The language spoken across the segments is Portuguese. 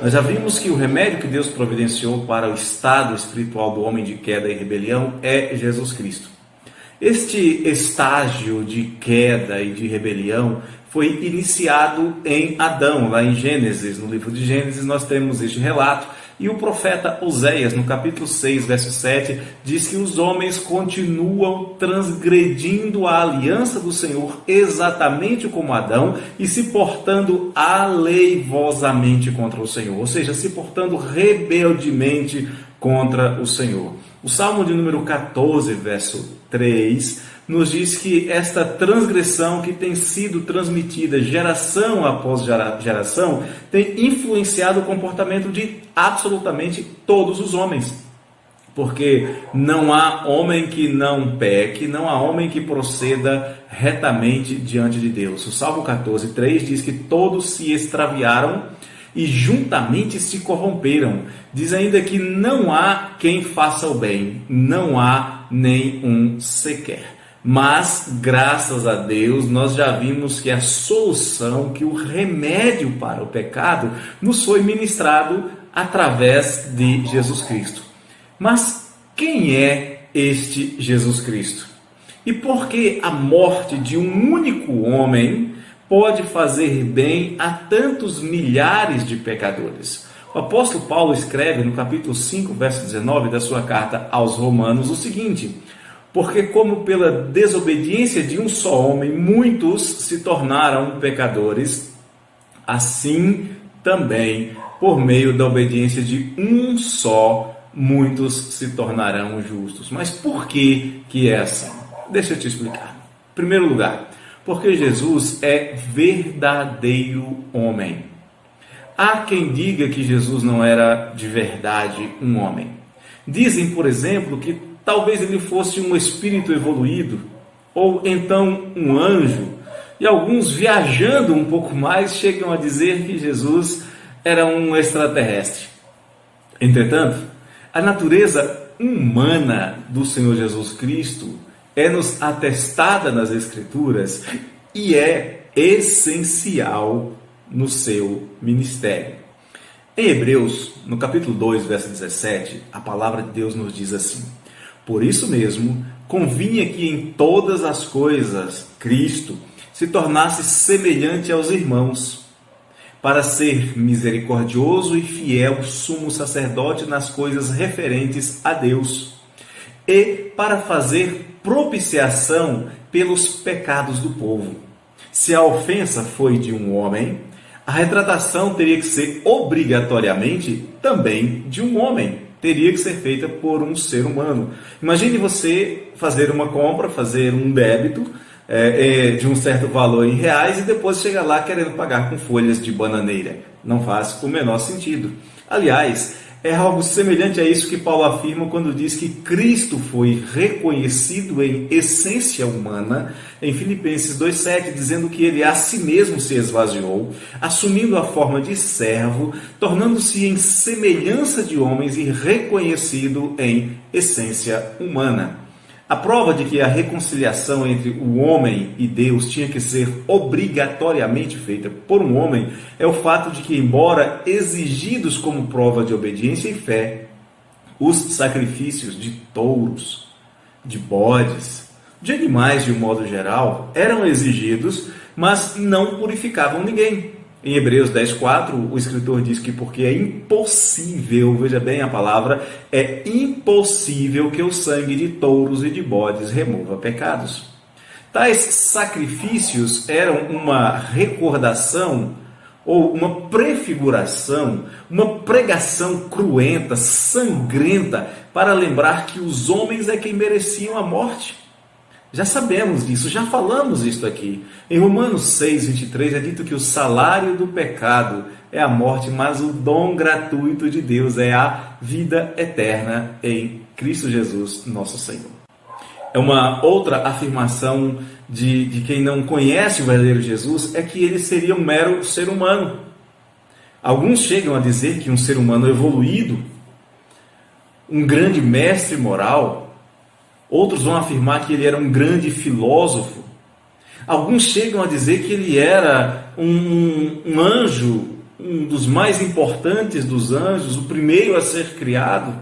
Nós já vimos que o remédio que Deus providenciou para o estado espiritual do homem de queda e rebelião é Jesus Cristo. Este estágio de queda e de rebelião foi iniciado em Adão, lá em Gênesis. No livro de Gênesis nós temos este relato, e o profeta Oséias, no capítulo 6, verso 7, diz que os homens continuam transgredindo a aliança do Senhor exatamente como Adão e se portando aleivosamente contra o Senhor, ou seja, se portando rebeldemente contra o Senhor. O Salmo de número 14, verso 3, nos diz que esta transgressão que tem sido transmitida geração após geração tem influenciado o comportamento de absolutamente todos os homens. Porque não há homem que não peque, não há homem que proceda retamente diante de Deus. O Salmo 14, 3 diz que todos se extraviaram e juntamente se corromperam. Diz ainda que não há quem faça o bem, não há nem um sequer. Mas, graças a Deus, nós já vimos que a solução, que o remédio para o pecado, nos foi ministrado através de Jesus Cristo. Mas quem é este Jesus Cristo? E por que a morte de um único homem pode fazer bem a tantos milhares de pecadores? O apóstolo Paulo escreve no capítulo 5, verso 19 da sua carta aos Romanos o seguinte: porque como pela desobediência de um só homem muitos se tornaram pecadores, assim também por meio da obediência de um só muitos se tornarão justos. Mas por que é assim? Deixa eu te explicar. Em primeiro lugar, porque Jesus é verdadeiro homem. Há quem diga que Jesus não era de verdade um homem. Dizem, por exemplo, que talvez ele fosse um espírito evoluído, ou então um anjo, e alguns, viajando um pouco mais, chegam a dizer que Jesus era um extraterrestre. Entretanto, a natureza humana do Senhor Jesus Cristo é-nos atestada nas Escrituras e é essencial no seu ministério. Em Hebreus, no capítulo 2, verso 17, a palavra de Deus nos diz assim: por isso mesmo, convinha que em todas as coisas Cristo se tornasse semelhante aos irmãos, para ser misericordioso e fiel sumo sacerdote nas coisas referentes a Deus, e para fazer propiciação pelos pecados do povo. Se a ofensa foi de um homem, a retratação teria que ser obrigatoriamente também de um homem. Teria que ser feita por um ser humano. Imagine você fazer uma compra, fazer um débito de um certo valor em reais e depois chegar lá querendo pagar com folhas de bananeira. Não faz o menor sentido. Aliás, é algo semelhante a isso que Paulo afirma quando diz que Cristo foi reconhecido em essência humana, em Filipenses 2,7, dizendo que ele a si mesmo se esvaziou, assumindo a forma de servo, tornando-se em semelhança de homens e reconhecido em essência humana. A prova de que a reconciliação entre o homem e Deus tinha que ser obrigatoriamente feita por um homem é o fato de que, embora exigidos como prova de obediência e fé, os sacrifícios de touros, de bodes, de animais de um modo geral, eram exigidos, mas não purificavam ninguém. Em Hebreus 10,4, o escritor diz que porque é impossível, veja bem a palavra, é impossível que o sangue de touros e de bodes remova pecados. Tais sacrifícios eram uma recordação ou uma prefiguração, uma pregação cruenta, sangrenta, para lembrar que os homens é quem mereciam a morte. Já sabemos disso, já falamos isso aqui. Em Romanos 6, 23 é dito que o salário do pecado é a morte, mas o dom gratuito de Deus é a vida eterna em Cristo Jesus, nosso Senhor. É uma outra afirmação de quem não conhece o verdadeiro Jesus, é que ele seria um mero ser humano. Alguns chegam a dizer que um ser humano evoluído, um grande mestre moral. Outros vão afirmar que ele era um grande filósofo. Alguns chegam a dizer que ele era um anjo, um dos mais importantes dos anjos, o primeiro a ser criado.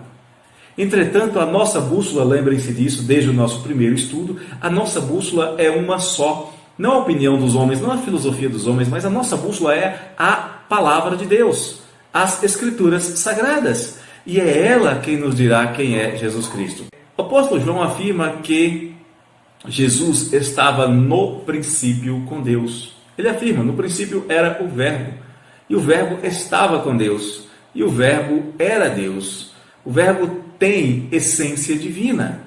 Entretanto, a nossa bússola, lembrem-se disso desde o nosso primeiro estudo, a nossa bússola é uma só. Não a opinião dos homens, não a filosofia dos homens, mas a nossa bússola é a palavra de Deus, as Escrituras Sagradas. E é ela quem nos dirá quem é Jesus Cristo. O apóstolo João afirma que Jesus estava no princípio com Deus. Ele afirma, no princípio era o Verbo, e o Verbo estava com Deus, e o Verbo era Deus. O Verbo tem essência divina.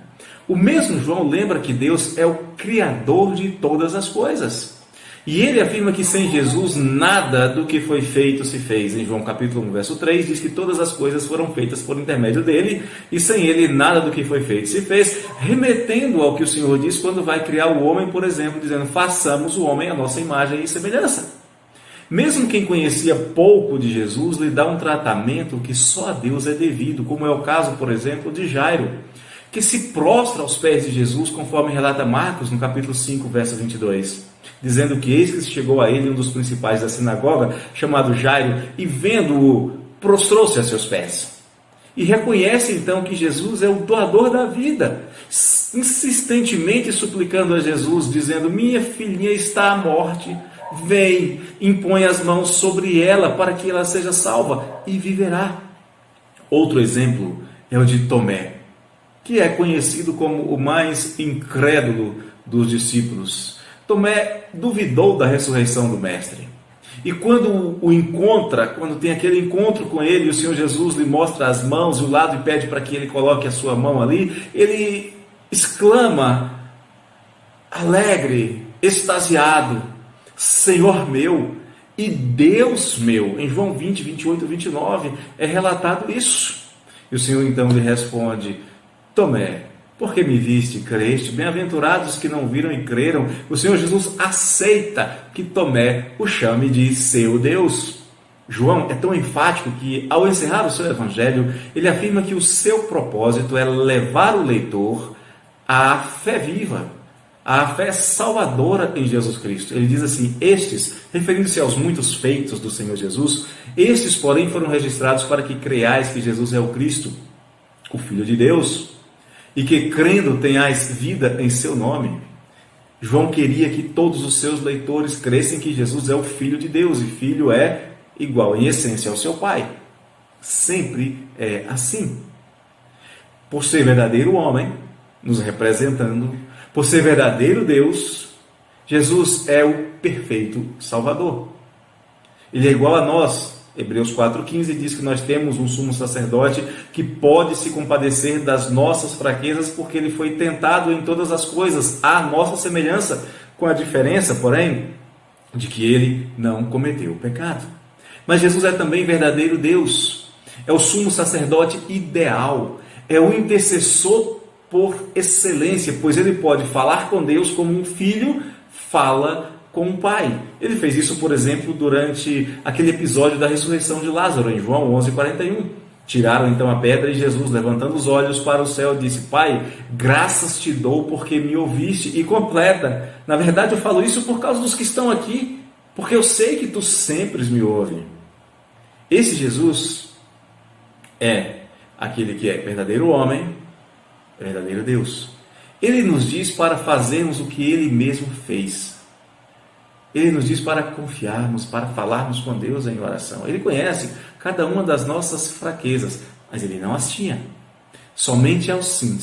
O mesmo João lembra que Deus é o Criador de todas as coisas. E ele afirma que sem Jesus nada do que foi feito se fez. Em João capítulo 1, verso 3, diz que todas as coisas foram feitas por intermédio dele, e sem ele nada do que foi feito se fez, remetendo ao que o Senhor diz quando vai criar o homem, por exemplo, dizendo, façamos o homem à nossa imagem e semelhança. Mesmo quem conhecia pouco de Jesus lhe dá um tratamento que só a Deus é devido, como é o caso, por exemplo, de Jairo, que se prostra aos pés de Jesus, conforme relata Marcos no capítulo 5, verso 22, dizendo que eis que chegou a ele um dos principais da sinagoga, chamado Jairo, e vendo-o, prostrou-se a seus pés. E reconhece então que Jesus é o doador da vida, insistentemente suplicando a Jesus, dizendo, minha filhinha está à morte, vem, impõe as mãos sobre ela para que ela seja salva e viverá. Outro exemplo é o de Tomé, que é conhecido como o mais incrédulo dos discípulos. Tomé duvidou da ressurreição do Mestre. E quando o encontra, quando tem aquele encontro com ele, o Senhor Jesus lhe mostra as mãos e o lado e pede para que ele coloque a sua mão ali, ele exclama, alegre, extasiado, Senhor meu e Deus meu. Em João 20, 28 e 29 é relatado isso. E o Senhor então lhe responde, Tomé, porque me viste e creste? Bem-aventurados que não viram e creram. O Senhor Jesus aceita que Tomé o chame de seu Deus. João é tão enfático que, ao encerrar o seu evangelho, ele afirma que o seu propósito é levar o leitor à fé viva, à fé salvadora em Jesus Cristo. Ele diz assim, estes, referindo-se aos muitos feitos do Senhor Jesus, estes, porém, foram registrados para que creiais que Jesus é o Cristo, o Filho de Deus, e que crendo tenhais vida em seu nome. João queria que todos os seus leitores crescem que Jesus é o Filho de Deus, e Filho é igual em essência ao seu Pai. Sempre é assim. Por ser verdadeiro homem, nos representando, por ser verdadeiro Deus, Jesus é o perfeito Salvador. Ele é igual a nós. Hebreus 4,15 diz que nós temos um sumo sacerdote que pode se compadecer das nossas fraquezas, porque ele foi tentado em todas as coisas, à nossa semelhança, com a diferença, porém, de que ele não cometeu pecado. Mas Jesus é também verdadeiro Deus, é o sumo sacerdote ideal, é o intercessor por excelência, pois ele pode falar com Deus como um filho fala com o Pai. Ele fez isso, por exemplo, durante aquele episódio da ressurreição de Lázaro, em João 11:41. Tiraram então a pedra e Jesus, levantando os olhos para o céu, disse, Pai, graças te dou porque me ouviste. E completa, na verdade eu falo isso por causa dos que estão aqui, porque eu sei que tu sempre me ouves. Esse Jesus é aquele que é verdadeiro homem, verdadeiro Deus. Ele nos diz para fazermos o que ele mesmo fez. Ele nos diz para confiarmos, para falarmos com Deus em oração. Ele conhece cada uma das nossas fraquezas, mas ele não as tinha. Somente assim,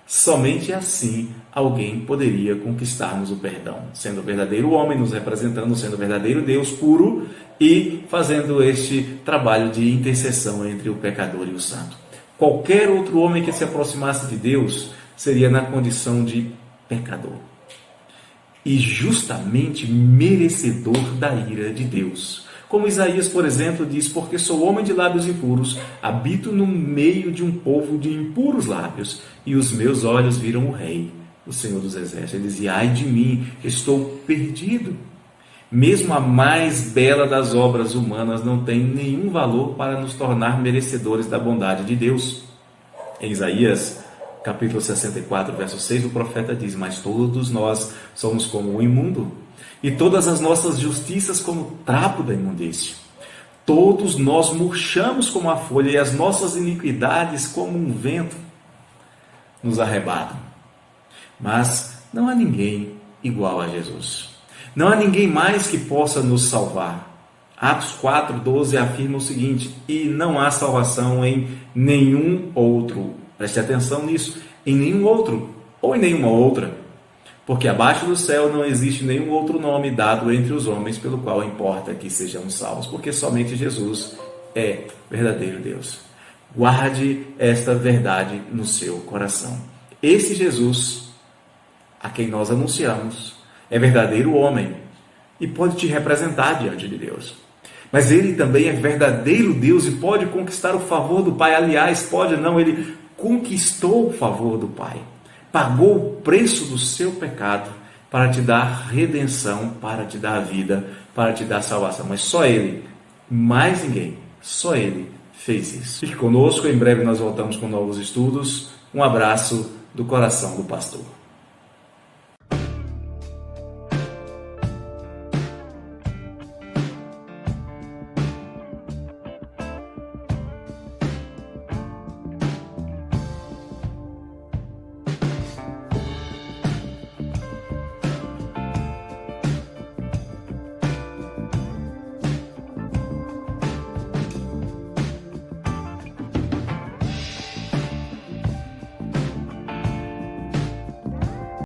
somente assim alguém poderia conquistarmos o perdão, sendo verdadeiro homem, nos representando, sendo verdadeiro Deus puro e fazendo este trabalho de intercessão entre o pecador e o santo. Qualquer outro homem que se aproximasse de Deus seria na condição de pecador e justamente merecedor da ira de Deus. Como Isaías, por exemplo, diz, porque sou homem de lábios impuros, habito no meio de um povo de impuros lábios, e os meus olhos viram o Rei, o Senhor dos Exércitos. Ele dizia, ai de mim, estou perdido. Mesmo a mais bela das obras humanas não tem nenhum valor para nos tornar merecedores da bondade de Deus. Em Isaías, capítulo 64, verso 6, o profeta diz, mas todos nós somos como o imundo, e todas as nossas justiças como trapo da imundície. Todos nós murchamos como a folha e as nossas iniquidades, como um vento, nos arrebatam. Mas não há ninguém igual a Jesus. Não há ninguém mais que possa nos salvar. Atos 4:12 afirma o seguinte: e não há salvação em nenhum outro. Preste atenção nisso. Em nenhum outro ou em nenhuma outra. Porque abaixo do céu não existe nenhum outro nome dado entre os homens pelo qual importa que sejamos salvos. Porque somente Jesus é verdadeiro Deus. Guarde esta verdade no seu coração. Esse Jesus, a quem nós anunciamos, é verdadeiro homem e pode te representar diante de Deus. Mas ele também é verdadeiro Deus e pode conquistar o favor do Pai. Aliás, pode não, ele conquistou o favor do Pai. Pagou o preço do seu pecado para te dar redenção, para te dar vida, para te dar salvação. Mas só ele, mais ninguém, só ele fez isso. Fique conosco, em breve nós voltamos com novos estudos. Um abraço do coração do pastor.